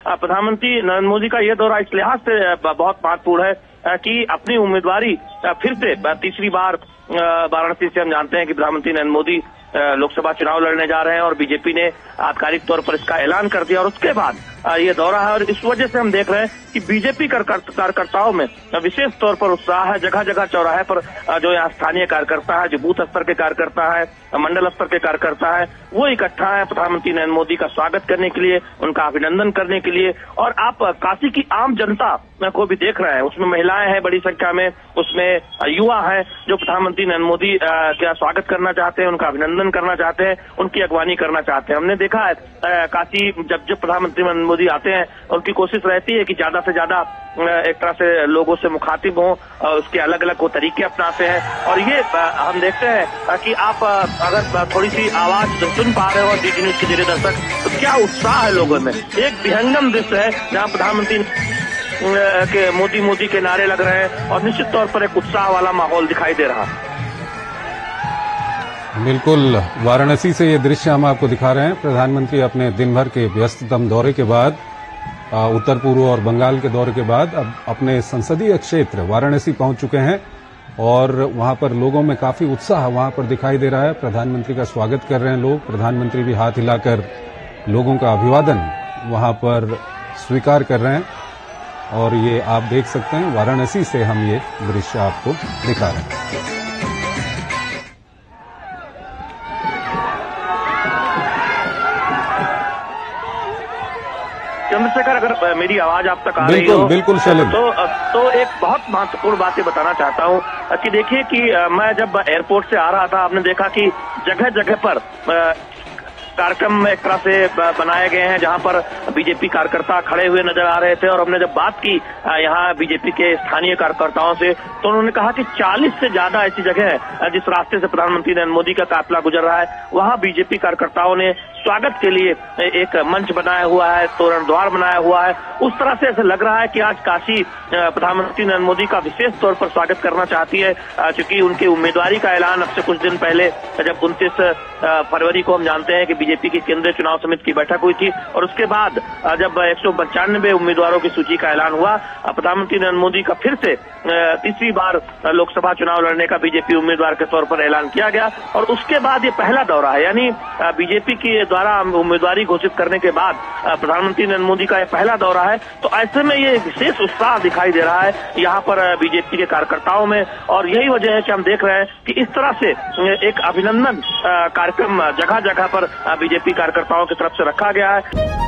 प्रधानमंत्री नरेंद्र मोदी का यह दौरा इस लिहाज से बहुत महत्वपूर्ण है कि अपनी उम्मीदवारी फिर से तीसरी बार वाराणसी से हम जानते हैं कि प्रधानमंत्री नरेंद्र मोदी लोकसभा चुनाव लड़ने जा रहे हैं और बीजेपी ने आधिकारिक तौर पर इसका ऐलान कर दिया और उसके बाद ये दौरा है। और इस वजह से हम देख रहे हैं कि बीजेपी कार्यकर्ताओं में विशेष तौर पर उत्साह है। जगह जगह चौराहे पर जो यहाँ स्थानीय कार्यकर्ता है, जो बूथ स्तर के कार्यकर्ता है, मंडल स्तर के कार्यकर्ता है, वो इकट्ठा है प्रधानमंत्री नरेंद्र मोदी का स्वागत करने के लिए, उनका अभिनंदन करने के लिए। और आप काशी की आम जनता को भी देख रहे हैं, उसमें महिलाएं हैं बड़ी संख्या में, उसमें युवा हैं जो प्रधानमंत्री नरेंद्र मोदी का स्वागत करना चाहते हैं, उनका अभिनंदन करना चाहते हैं, उनकी अगवानी करना चाहते हैं। हमने देखा है काशी जब प्रधानमंत्री नरेंद्र मोदी आते हैं उनकी कोशिश रहती है कि ज्यादा से ज्यादा एक तरह से लोगों से मुखातिब हों, उसके अलग अलग वो तरीके अपनाते हैं। और ये हम देखते हैं कि आप अगर थोड़ी सी आवाज सुन पा रहे हो डीडी न्यूज के जरिए दर्शक, तो क्या उत्साह है लोगों में। एक विहंगम दृश्य है जहाँ प्रधानमंत्री के मोदी के नारे लग रहे हैं और निश्चित तौर पर एक उत्साह वाला माहौल दिखाई दे रहा है। बिल्कुल, वाराणसी से ये दृश्य हम आपको दिखा रहे हैं। प्रधानमंत्री अपने दिन भर के व्यस्ततम दौरे के बाद, उत्तर पूर्व और बंगाल के दौरे के बाद अब अपने संसदीय क्षेत्र वाराणसी पहुंच चुके हैं और वहां पर लोगों में काफी उत्साह वहां पर दिखाई दे रहा है। प्रधानमंत्री का स्वागत कर रहे हैं लोग, प्रधानमंत्री भी हाथ हिलाकर लोगों का अभिवादन वहां पर स्वीकार कर रहे हैं। और ये आप देख सकते हैं, वाराणसी से हम ये दृश्य आपको दिखा रहे हैं। चंद्रशेखर, अगर मेरी आवाज आप तक आ रही हो बिल्कुल शैलेंद्र, तो एक बहुत महत्वपूर्ण बातें बताना चाहता हूँ कि देखिए कि मैं जब एयरपोर्ट से आ रहा था, आपने देखा कि जगह जगह पर कार्यक्रम एक तरह से बनाए गए हैं जहां पर बीजेपी कार्यकर्ता खड़े हुए नजर आ रहे थे। और हमने जब बात की यहाँ बीजेपी के स्थानीय कार्यकर्ताओं से, तो उन्होंने कहा कि 40 से ज्यादा ऐसी जगह है जिस रास्ते से प्रधानमंत्री नरेंद्र मोदी का काफिला गुजर रहा है, वहां बीजेपी कार्यकर्ताओं ने स्वागत के लिए एक मंच बनाया हुआ है, तोरण द्वार बनाया हुआ है। उस तरह से ऐसा लग रहा है कि आज काशी प्रधानमंत्री नरेंद्र मोदी का विशेष तौर पर स्वागत करना चाहती है, क्योंकि उनकी उम्मीदवारी का ऐलान अब से कुछ दिन पहले जब 29 फरवरी को हम जानते हैं कि बीजेपी की केंद्रीय चुनाव समिति की बैठक हुई थी और उसके बाद जब 195 उम्मीदवारों की सूची का ऐलान हुआ, प्रधानमंत्री नरेंद्र मोदी का फिर से तीसरी बार लोकसभा चुनाव लड़ने का बीजेपी उम्मीदवार के तौर पर ऐलान किया गया। और उसके बाद ये पहला दौरा है, यानी बीजेपी के द्वारा उम्मीदवारी घोषित करने के बाद प्रधानमंत्री नरेंद्र मोदी का यह पहला दौरा है। तो ऐसे में ये विशेष उत्साह दिखाई दे रहा है यहाँ पर बीजेपी के कार्यकर्ताओं में। और यही वजह है कि हम देख रहे हैं कि इस तरह से एक अभिनंदन कार्यक्रम जगह जगह पर बीजेपी कार्यकर्ताओं की तरफ से रखा गया है।